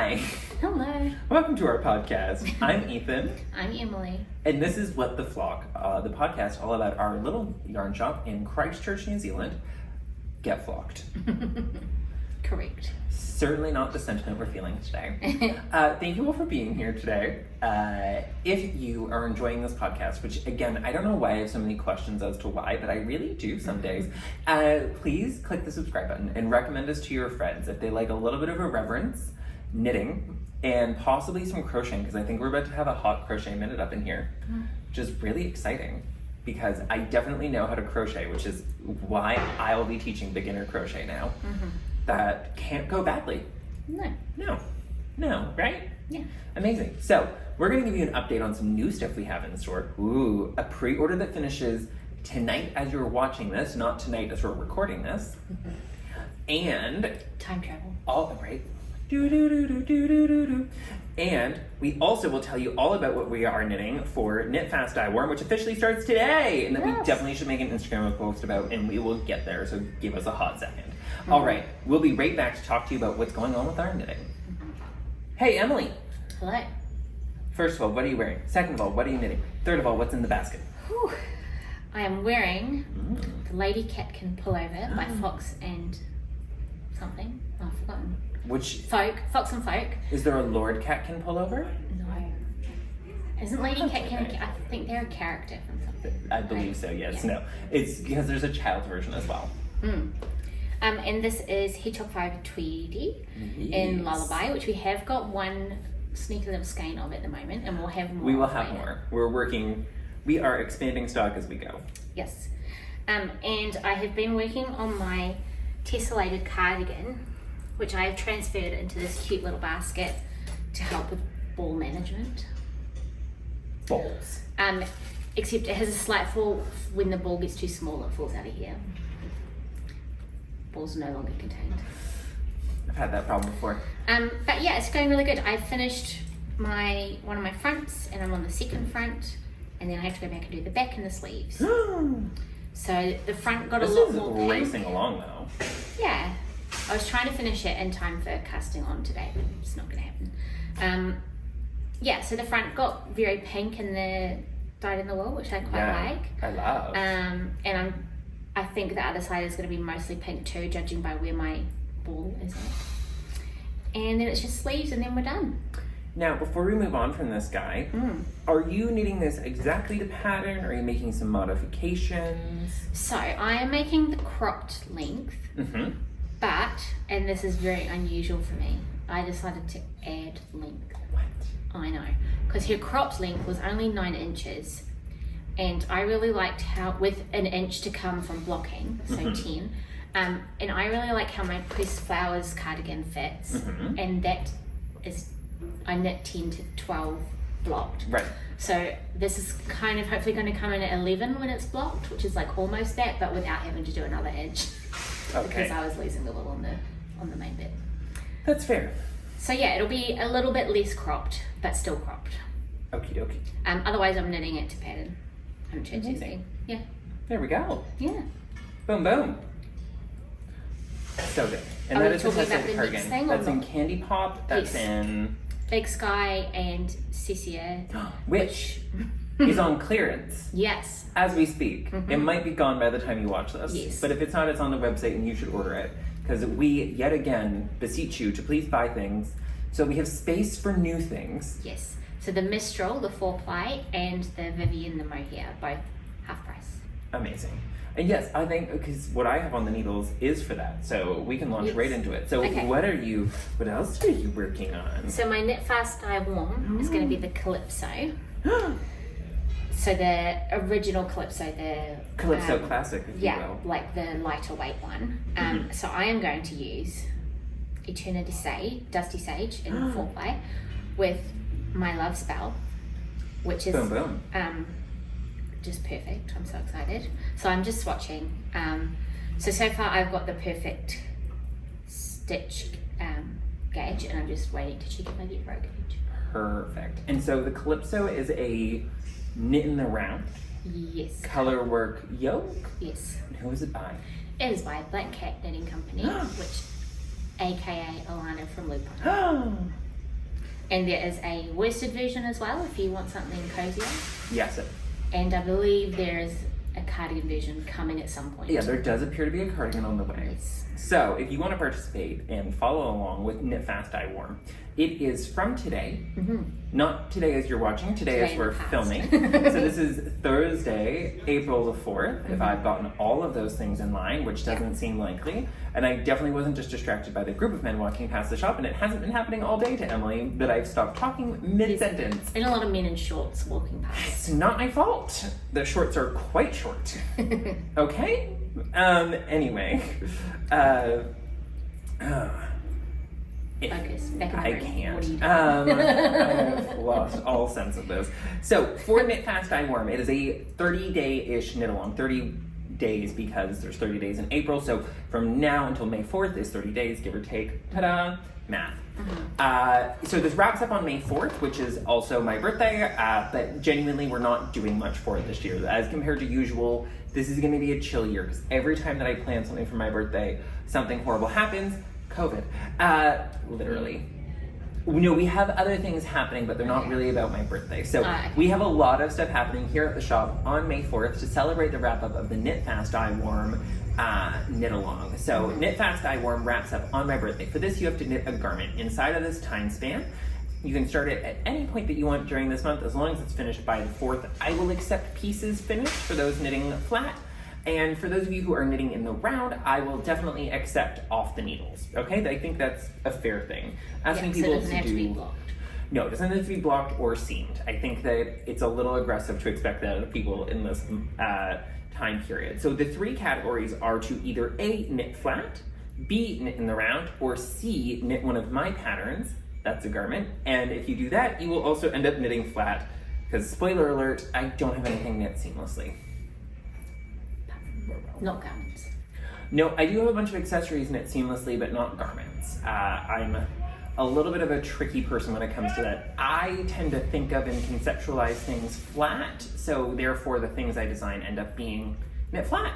Hi. Hello. Welcome to our podcast. I'm Ethan. I'm Emily. And this is What the Flock, the podcast all about our little yarn shop in Christchurch, New Zealand. Get flocked. Correct. Certainly not the sentiment we're feeling today. Thank you all for being here today. If you are enjoying this podcast, which again, I don't know why I have so many questions as to why, but I really do some days, please click the subscribe button and recommend us to your friends if they like a little bit of irreverence, knitting, and possibly some crocheting, because I think we're about to have a hot crochet minute up in here, which is really exciting because I definitely know how to crochet, which is why I will be teaching beginner crochet now. That can't go badly. No, right? Yeah. Amazing. So we're going to give you an update on some new stuff we have in store. Ooh, a pre-order that finishes tonight as you're watching this, not tonight as we're recording this. And time travel. All right. And we also will tell you all about what we are knitting for Knit Fast Die Warm, which officially starts today, and that we definitely should make an Instagram post about, and we will get there, so give us a hot second. All right, we'll be right back to talk to you about what's going on with our knitting. Hey, Emily. Hello. First of all, what are you wearing? Second of all, what are you knitting? Third of all, what's in the basket? Whew. I am wearing the Lady Catkin pullover by Fox and something. Oh, I've forgotten. Which? Fox and Folk. Is there a Lord Catkin pullover? No. Isn't Lady Catkin, I think they're a character from something. I believe so, yes. Yeah. No. It's because there's a child version as well. And this is Hedgehog 5 Tweedy in Lullaby, which we have got one sneaky little skein of at the moment, and we'll have more. We will have more. We are expanding stock as we go. Yes. And I have been working on my tessellated cardigan, which I have transferred into this cute little basket to help with ball management. Balls. Except it has a slight fall when the ball gets too small, it falls out of here. Balls are no longer contained. I've had that problem before. But yeah, it's going really good. I finished one of my fronts, and I'm on the second front, and then I have to go back and do the back and the sleeves. So the front got a lot more pink. This is racing along though. Yeah. I was trying to finish it in time for casting on today, but it's not going to happen. Yeah, so the front got very pink in the dyed in the wool, which I quite like. I love. And I think the other side is going to be mostly pink too, judging by where my ball is at. And then it's just sleeves, and then we're done. Now, before we move on from this guy, are you knitting this exactly to pattern, or are you making some modifications? So I am making the cropped length, but, and this is very unusual for me, I decided to add length. What? I know, because her cropped length was only 9 inches, and I really liked how, with an inch to come from blocking, so 10, and I really like how my pressed flowers cardigan fits, and that is, I knit 10 to 12 blocked. Right. So this is kind of hopefully going to come in at 11 when it's blocked, which is like almost that, but without having to do another inch. Okay. Because I was losing the wool on the main bit. That's fair. So yeah, it'll be a little bit less cropped, but still cropped. Okie dokie. Otherwise I'm knitting it to pattern. I haven't changed anything. Yeah. There we go. Yeah. Boom, boom. So good. And that is the tessellated cardigan. That's in Candy Pop. That's in Big Sky and Cessia. Which is on clearance. Yes. As we speak. It might be gone by the time you watch this. Yes. But if it's not, it's on the website and you should order it. Because we, yet again, beseech you to please buy things. So we have space for new things. Yes. So the Mistral, the 4-ply, and the Vivian, the mohair, both half price. Amazing. And yes, I think, because what I have on the needles is for that. So we can launch right into it. So what else are you working on? So my Knit Fast Die Warm is going to be the Calypso. So the original Calypso, the Calypso classic, if you will. Like the lighter weight one. So I am going to use Eternity Sage, Dusty Sage in 4-ply with my Love Spell, which is just perfect. I'm so excited. So I'm just swatching. So far I've got the perfect stitch gauge, and I'm just waiting to check if I get row gauge. Perfect. And so the Calypso is a knit in the round. Yes. Color work yoke. Yes. And who is it by? It is by Black Cat Knitting Company, which AKA Alana from Lupin. And there is a worsted version as well if you want something cozier. Yes. And I believe there is a cardigan version coming at some point. Yeah, there does appear to be a cardigan on the way. Yes. So if you want to participate and follow along with Knit Fast Dye Warm, it is from today. Not today as you're watching, today as we're filming. So this is Thursday, April the 4th, if I've gotten all of those things in line, which doesn't seem likely. And I definitely wasn't just distracted by the group of men walking past the shop, and it hasn't been happening all day to Emily that I've stopped talking mid-sentence. And a lot of men in shorts walking past. It's not my fault. The shorts are quite short. Okay? Anyway. Focus. Back in the I room. can't. What are you doing? I've lost all sense of this. So for Knit Fast Dye Warm, it is a 30-day-ish knit along. 30 days because there's 30 days in April. So from now until May 4th is 30 days, give or take. Ta-da! Math. So this wraps up on May 4th, which is also my birthday, but genuinely we're not doing much for it this year. As compared to usual, this is going to be a chill year because every time that I plan something for my birthday, something horrible happens. COVID. Literally. No, we have other things happening, but they're not really about my birthday. So we have a lot of stuff happening here at the shop on May 4th to celebrate the wrap up of the Knit Fast Dye Warm knit along. So Knit Fast Dye Warm wraps up on my birthday. For this, you have to knit a garment inside of this time span. You can start it at any point that you want during this month, as long as it's finished by the 4th. I will accept pieces finished for those knitting flat. And for those of you who are knitting in the round, I will definitely accept off the needles. Okay, I think that's a fair thing. Asking people so it doesn't have to be blocked. No, it doesn't have to be blocked or seamed. I think that it's a little aggressive to expect that of people in this time period. So the three categories are to either A, knit flat, B, knit in the round, or C, knit one of my patterns. That's a garment. And if you do that, you will also end up knitting flat. Because spoiler alert, I don't have anything knit seamlessly. Not garments. No, I do have a bunch of accessories knit seamlessly, but not garments. I'm a little bit of a tricky person when it comes to that. I tend to think of and conceptualize things flat, so therefore the things I design end up being knit flat.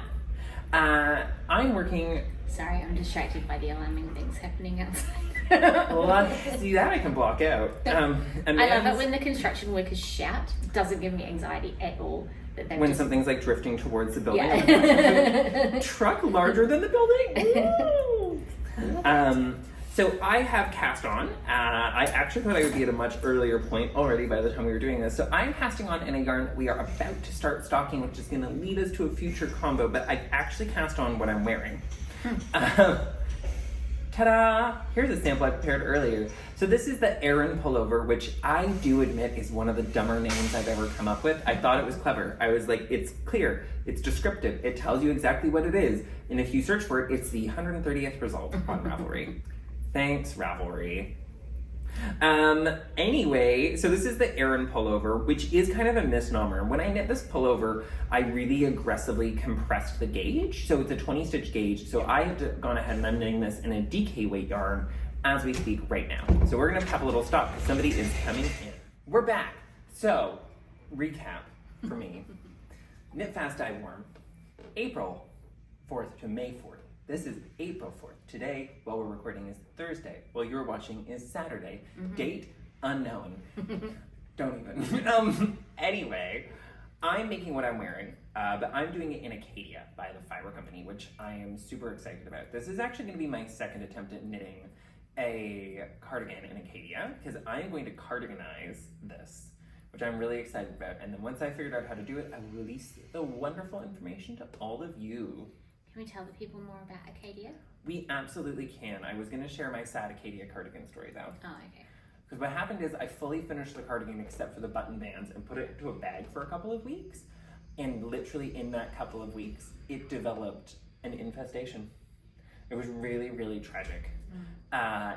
I'm working... Sorry, I'm distracted by the alarming things happening outside. Well, see, that I can block out. I love it when the construction workers shout. It doesn't give me anxiety at all. When something's like drifting towards the building. Yeah. Truck larger than the building. So I have cast on. I actually thought I would be at a much earlier point already by the time we were doing this. So I'm casting on in a yarn that we are about to start stocking, which is going to lead us to a future combo, but I actually cast on what I'm wearing. Ta-da! Here's a sample I prepared earlier. So this is the Aran pullover, which I do admit is one of the dumber names I've ever come up with. I thought it was clever. I was like, it's clear, it's descriptive, it tells you exactly what it is. And if you search for it, it's the 130th result on Ravelry. Thanks, Ravelry. Anyway, so this is the Aran pullover, which is kind of a misnomer. When I knit this pullover, I really aggressively compressed the gauge. So it's a 20 stitch gauge. So I have gone ahead and I'm knitting this in a DK weight yarn as we speak right now. So we're gonna have a little stop because somebody is coming in. We're back. So, recap for me. Knit Fast Dye Warm, April 4th to May 4th. This is April 4th. Today, while we're recording, is Thursday. While you're watching is Saturday. Date unknown. Don't even. Anyway, I'm making what I'm wearing, but I'm doing it in Acadia by the Fiber Company, which I am super excited about. This is actually going to be my second attempt at knitting a cardigan in Acadia, because I'm going to cardiganize this, which I'm really excited about. And then once I figured out how to do it, I will release the wonderful information to all of you. Can we tell the people more about Acadia? We absolutely can. I was going to share my sad Acadia cardigan story though. Oh, okay. Because what happened is I fully finished the cardigan except for the button bands and put it into a bag for a couple of weeks. And literally in that couple of weeks, it developed an infestation. It was really, really tragic.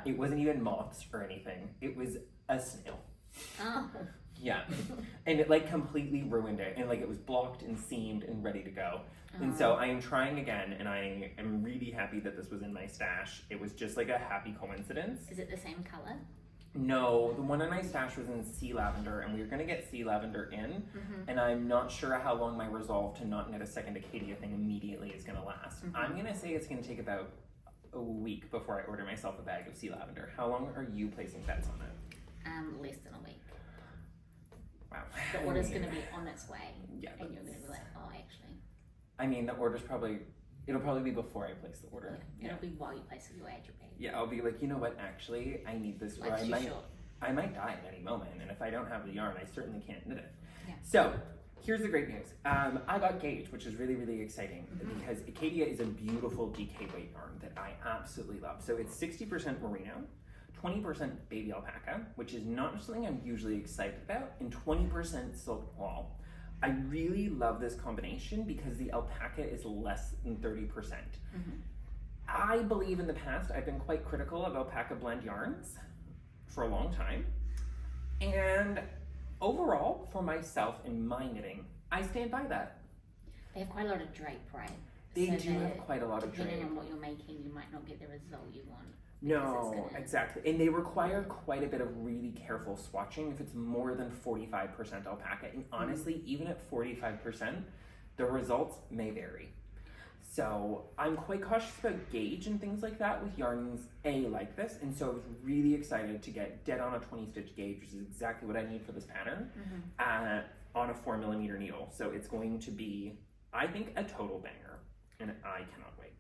It wasn't even moths or anything. It was a snail. Oh. Yeah. And it like completely ruined it. And like it was blocked and seamed and ready to go. And so I am trying again, and I am really happy that this was in my stash. It was just like a happy coincidence. Is it the same color? No, the one in my stash was in sea lavender, and we were gonna get sea lavender in, and I'm not sure how long my resolve to not knit a second Acadia thing immediately is gonna last. I'm gonna say it's gonna take about a week before I order myself a bag of sea lavender. How long are you placing bets on it? Less than a week. Wow. The order's going to be on its way. Yeah. And you're going to be like, oh, actually. I mean, the order's it'll probably be before I place the order. Yeah. It'll be while you place it, you'll add your page. Yeah, I'll be like, you know what, actually, I need this, or I might die at any moment, and if I don't have the yarn, I certainly can't knit it. Yeah. So, here's the great news. I got Gauge, which is really, really exciting, because Acadia is a beautiful DK weight yarn that I absolutely love. So it's 60% merino, 20% baby alpaca, which is not something I'm usually excited about, and 20% silk wool. I really love this combination because the alpaca is less than 30%. I believe in the past I've been quite critical of alpaca blend yarns for a long time. And overall, for myself and my knitting, I stand by that. They have quite a lot of drape, right? They do have quite a lot of drape. Depending on what you're making, you might not get the result you want. No, exactly. And they require quite a bit of really careful swatching if it's more than 45% alpaca. And honestly, even at 45%, the results may vary. So I'm quite cautious about gauge and things like that with yarns like this. And so I was really excited to get dead on a 20-stitch gauge, which is exactly what I need for this pattern, on a 4mm needle. So it's going to be, I think, a total banger. And I cannot wait.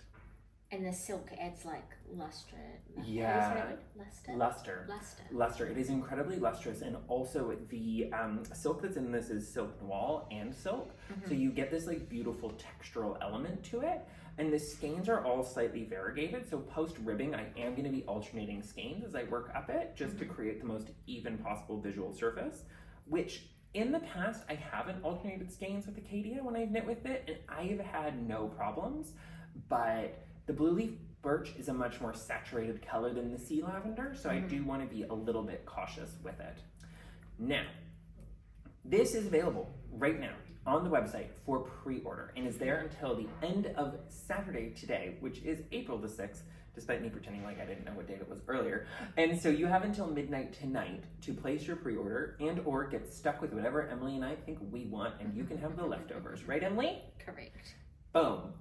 And the silk adds like luster. Yeah. Luster. Luster. It is incredibly lustrous, and also the silk that's in this is silk noir and silk, so you get this like beautiful textural element to it. And the skeins are all slightly variegated. So post ribbing, I am going to be alternating skeins as I work up it, just to create the most even possible visual surface. Which in the past I haven't alternated skeins with Acadia when I've knit with it, and I have had no problems, but the blue leaf birch is a much more saturated color than the sea lavender, so I do want to be a little bit cautious with it. Now, this is available right now on the website for pre-order and is there until the end of Saturday today, which is April the 6th, despite me pretending like I didn't know what date it was earlier. And so you have until midnight tonight to place your pre-order and or get stuck with whatever Emily and I think we want, and you can have the leftovers. Right, Emily? Correct. Boom.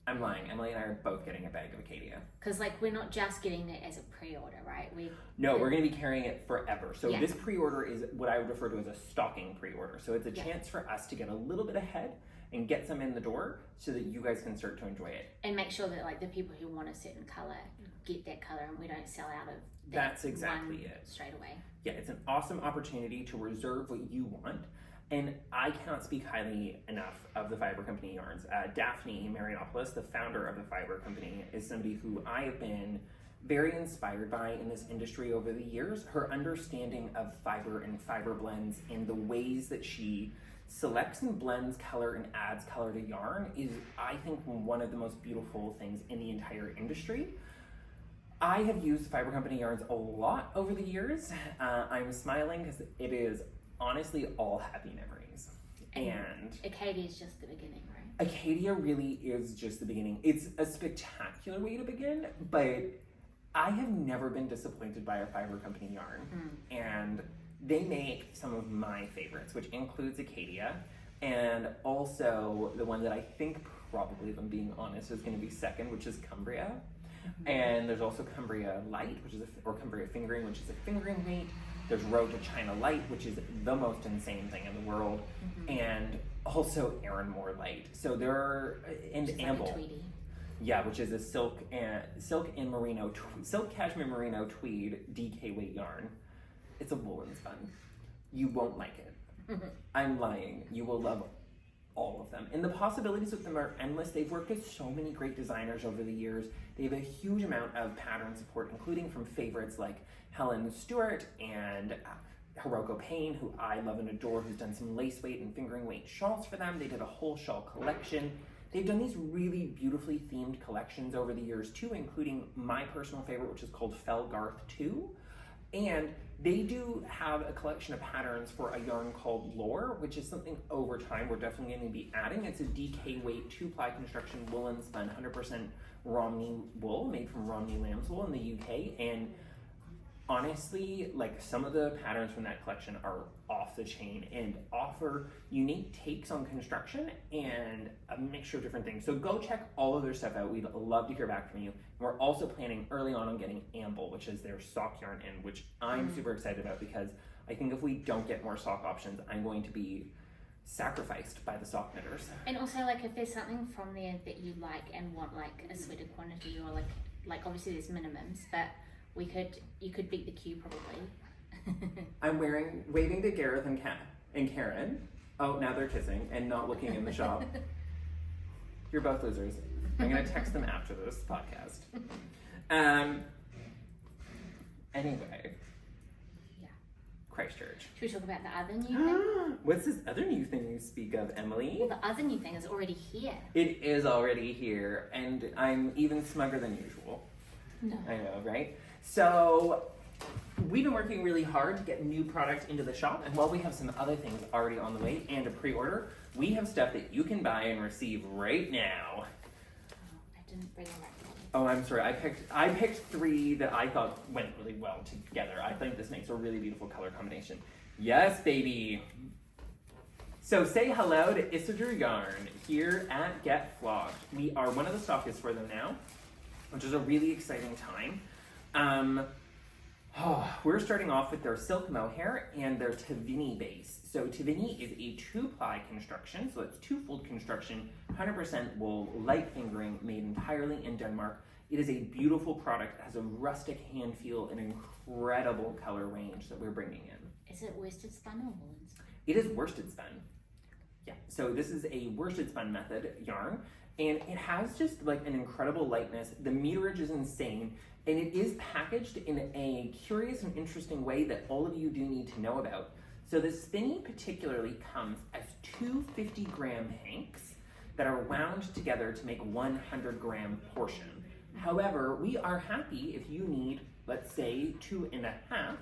I'm lying. Emily and I are both getting a bag of Acadia. Because like we're not just getting it as a pre-order, right? We're going to be carrying it forever. So this pre-order is what I would refer to as a stocking pre-order. So it's a chance for us to get a little bit ahead and get some in the door so that you guys can start to enjoy it. And make sure that like the people who want a certain color get that color, and we don't sell out of that. That's exactly it. Straight away. Yeah, it's an awesome opportunity to reserve what you want. And I cannot speak highly enough of the Fiber Company yarns. Daphne Marianopoulos, the founder of the Fiber Company, is somebody who I have been very inspired by in this industry over the years. Her understanding of fiber and fiber blends and the ways that she selects and blends color and adds color to yarn is, I think, one of the most beautiful things in the entire industry. I have used Fiber Company yarns a lot over the years. I'm smiling because it is honestly all happy memories. And Acadia is just the beginning, right? Acadia really is just the beginning. It's a spectacular way to begin, but I have never been disappointed by a Fiber Company yarn. And they make some of my favorites, which includes Acadia, and also the one that I think probably, if I'm being honest, is going to be second, which is Cumbria. And there's also Cumbria Light, which is or Cumbria Fingering, which is a fingering weight. There's Road to China Light, which is the most insane thing in the world, and also Erin Moore Light. So there are, and Amble, which is a silk and merino, silk cashmere merino tweed DK weight yarn. It's a woolen spun. You won't like it. I'm lying. You will love all of them. And the possibilities with them are endless. They've worked with so many great designers over the years. They have a huge amount of pattern support, including from favorites like Helen Stewart and Hiroko Payne, who I love and adore, who's done some lace weight and fingering weight shawls for them. They did a whole shawl collection. They've done these really beautifully themed collections over the years too, including my personal favorite, which is called Felgarth 2. And they do have a collection of patterns for a yarn called Lore, which is something over time we're definitely going to be adding. It's a DK weight 2-ply construction woolen spun 100% Romney wool made from Romney lamb's wool in the UK. And honestly, like some of the patterns from that collection are off the chain and offer unique takes on construction and a mixture of different things. So go check all of their stuff out. We'd love to hear back from you. We're also planning early on getting Amble, which is their sock yarn in, which I'm super excited about because I think if we don't get more sock options, I'm going to be sacrificed by the sock knitters. And also, like, if there's something from there that you like and want like a sweeter quantity, or like obviously there's minimums, but you could beat the queue probably. I'm waving to Gareth and Karen. Oh, now they're kissing and not looking in the shop. You're both losers. I'm gonna text them after this podcast. Anyway. Yeah. Christchurch. Should we talk about the other new thing? What's this other new thing you speak of, Emily? Well, the other new thing is already here. It is already here, and I'm even smugger than usual. No. I know, right? So we've been working really hard to get new product into the shop, and while we have some other things already on the way and a pre-order, we have stuff that you can buy and receive right now. Oh, I didn't bring them right. Oh, I'm sorry. I picked 3 that I thought went really well together. I think this makes a really beautiful color combination. Yes, baby. So say hello to Isidore Yarn here at Get Flocked. We are one of the stockists for them now, which is a really exciting time. We're starting off with their silk mohair and their Tavini base. So Tavini is a 2-ply construction, so it's 2-fold construction, 100% wool, light fingering, made entirely in Denmark. It is a beautiful product. It has a rustic hand feel, an incredible color range that we're bringing in. Is it worsted spun or woolen spun? It is worsted spun. Yeah, so this is a worsted spun method yarn, and it has just like an incredible lightness. The meterage is insane, and it is packaged in a curious and interesting way that all of you do need to know about. So the spinning particularly comes as 2 50-gram hanks that are wound together to make 100-gram portion. However, we are happy if you need, let's say, 2.5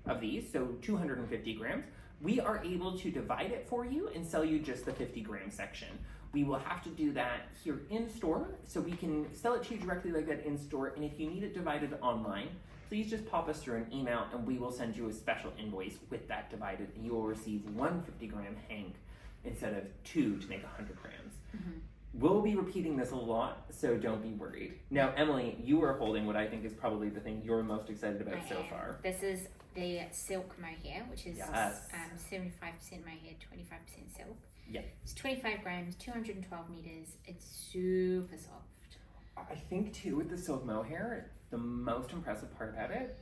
of these, so 250 grams. We are able to divide it for you and sell you just the 50-gram section. We will have to do that here in store, so we can sell it to you directly like that in store. And if you need it divided online, please just pop us through an email and we will send you a special invoice with that divided, and you will receive 1 50-gram hank instead of 2 to make 100 grams. Mm-hmm. We'll be repeating this a lot, so don't be worried. Now, Emily, you are holding what I think is probably the thing you're most excited about so far. This is the silk mohair, which is 75% mohair, 25% silk. Yeah. It's 25 grams, 212 meters. It's super soft. I think, too, with the silk mohair, the most impressive part about it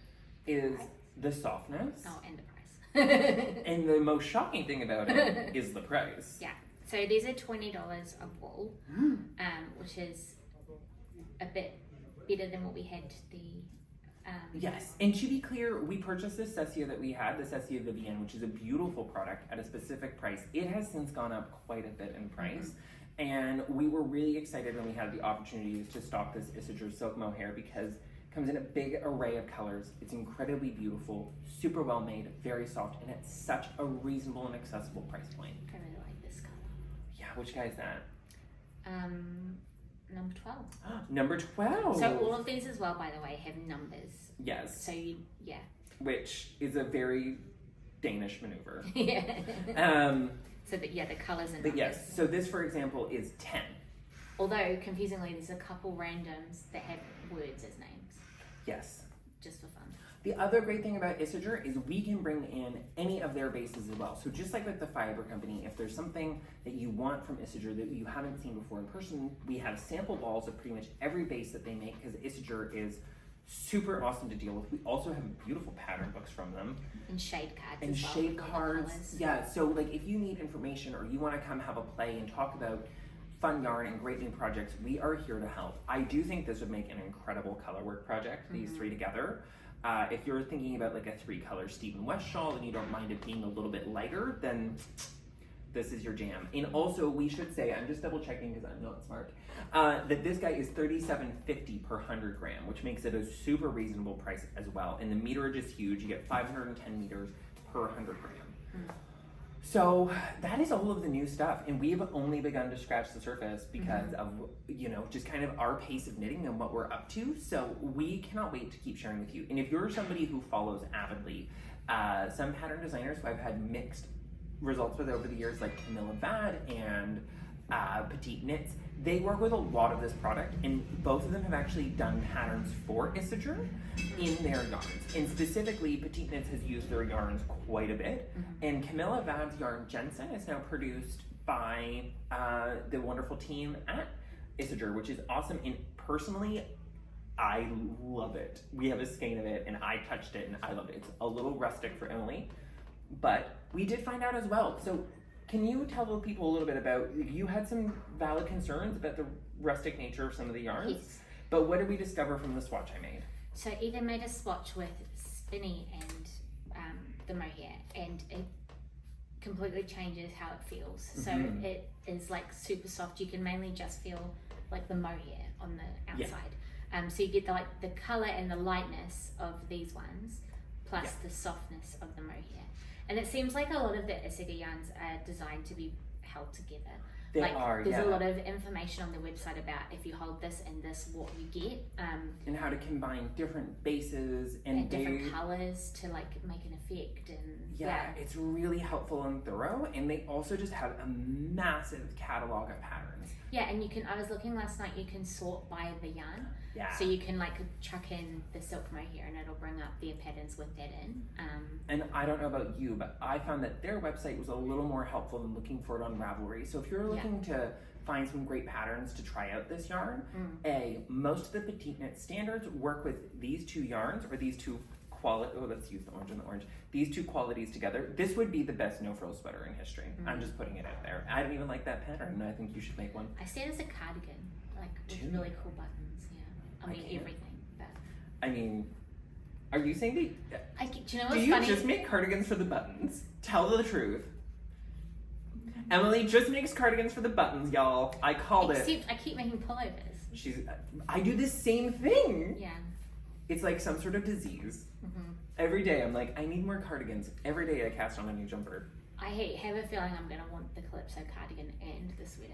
is the softness. Oh, and the price. And the most shocking thing about it is the price. Yeah. So these are $20 a wool, which is a bit better than what we had the... Yes, and to be clear, we purchased this Cessia that we had, the Cessia Vivienne, which is a beautiful product at a specific price. It has since gone up quite a bit in price, and we were really excited when we had the opportunity to stock this Isidore silk mohair because it comes in a big array of colors. It's incredibly beautiful, super well made, very soft, and at such a reasonable and accessible price point. I really like this color. Yeah, which guy is that? Number 12. Number 12. So all of these as well, by the way, have numbers. Yes. So yeah. Which is a very Danish maneuver. Yeah. So that the colours and numbers. But yes, so this, for example, is 10. Although, confusingly, there's a couple randoms that have words as names. Yes. Just for fun. The other great thing about Isidore is we can bring in any of their bases as well. So just like with the fiber company, if there's something that you want from Isidore that you haven't seen before in person, we have sample balls of pretty much every base that they make because Isidore is super awesome to deal with. We also have beautiful pattern books from them. And shade cards and as well. Shade cards. Yeah, so like if you need information or you want to come have a play and talk about fun yarn and great new projects, we are here to help. I do think this would make an incredible color work project, these 3 together. If you're thinking about like a 3-color Stephen West shawl and you don't mind it being a little bit lighter, then this is your jam. And also, we should say, I'm just double checking because I'm not smart, that this guy is $37.50 per 100 gram, which makes it a super reasonable price as well. And the meterage is huge. You get 510 meters per 100 gram. So that is all of the new stuff, and we've only begun to scratch the surface because of, just kind of our pace of knitting and what we're up to. So we cannot wait to keep sharing with you. And if you're somebody who follows avidly, some pattern designers who I've had mixed results with over the years, like Camilla Vad and Petite Knits, they work with a lot of this product, and both of them have actually done patterns for Isager in their yarns. And specifically, Petite Knits has used their yarns quite a bit. And Camilla Vad's yarn Jensen is now produced by the wonderful team at Isager, which is awesome. And personally, I love it. We have a skein of it, and I touched it, and I loved it. It's a little rustic for Emily, but we did find out as well. So can you tell the people a little bit about, you had some valid concerns about the rustic nature of some of the yarns? Yes. But what did we discover from the swatch I made? So Eva made a swatch with spinny and the mohair, and it completely changes how it feels. So it is like super soft. You can mainly just feel like the mohair on the outside. So you get the color and the lightness of these ones, plus the softness of the mohair. And it seems like a lot of the Isager yarns are designed to be held together. They are, There's a lot of information on the website about if you hold this and this, what you get. And how to combine different bases and different colors to like make an effect. And it's really helpful and thorough. And they also just have a massive catalog of patterns. Yeah, and you can, I was looking last night, you can sort by the yarn. Yeah. So you can like chuck in the silk mohair and it'll bring up the patterns with that in. And I don't know about you, but I found that their website was a little more helpful than looking for it on Ravelry. So if you're looking to find some great patterns to try out this yarn, most of the Petite Knit standards work with these two yarns, or these two let's use the orange and the orange. These two qualities together, this would be the best no-frill sweater in history. I'm just putting it out there. I don't even like that pattern, and I think you should make one. I see it as a cardigan, like with really cool buttons. I mean everything. But I mean, are you saying do you know what's do you funny? just make cardigans for the buttons? Tell the truth. Emily just makes cardigans for the buttons, y'all. I called it. Except I keep making pullovers. I do the same thing. Yeah. It's like some sort of disease. Every day I'm like, I need more cardigans. Every day I cast on a new jumper. I have a feeling I'm going to want the Calypso cardigan and the sweater.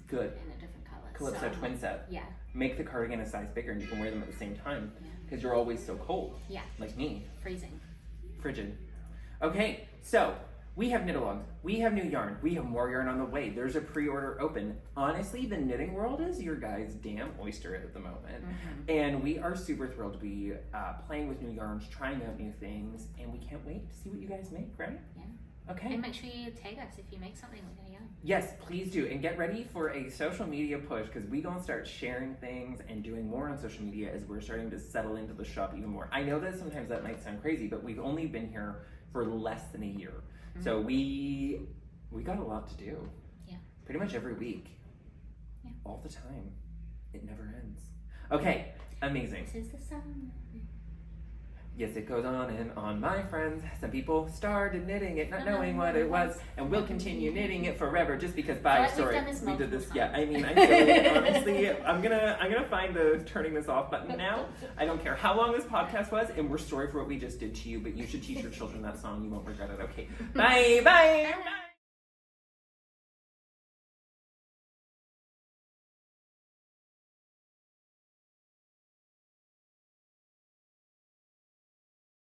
Good. In a different color. Calypso twin set. Yeah. Make the cardigan a size bigger and you can wear them at the same time. Because you're always so cold. Yeah. Like me. Freezing. Frigid. Okay, so we have knit-alongs. We have new yarn. We have more yarn on the way. There's a pre-order open. Honestly, the knitting world is your guys' damn oyster at the moment. And we are super thrilled to be playing with new yarns, trying out new things, and we can't wait to see what you guys make, right? Yeah. Okay. And make sure you tag us if you make something with a yarn. Yes, please do. And get ready for a social media push, because we're going to start sharing things and doing more on social media as we're starting to settle into the shop even more. I know that sometimes that might sound crazy, but we've only been here for less than a year. So we got a lot to do. Yeah. Pretty much every week. Yeah. All the time. It never ends. Okay, amazing. This is the summer. Yes, it goes on and on, my friends. Some people started knitting it, not knowing what it was, and we'll continue knitting it forever just because we did this. Yeah, I mean, I feel honestly, I'm gonna find the turning this off button now. I don't care how long this podcast was, and we're sorry for what we just did to you, but you should teach your children that song. You won't regret it. Okay, bye.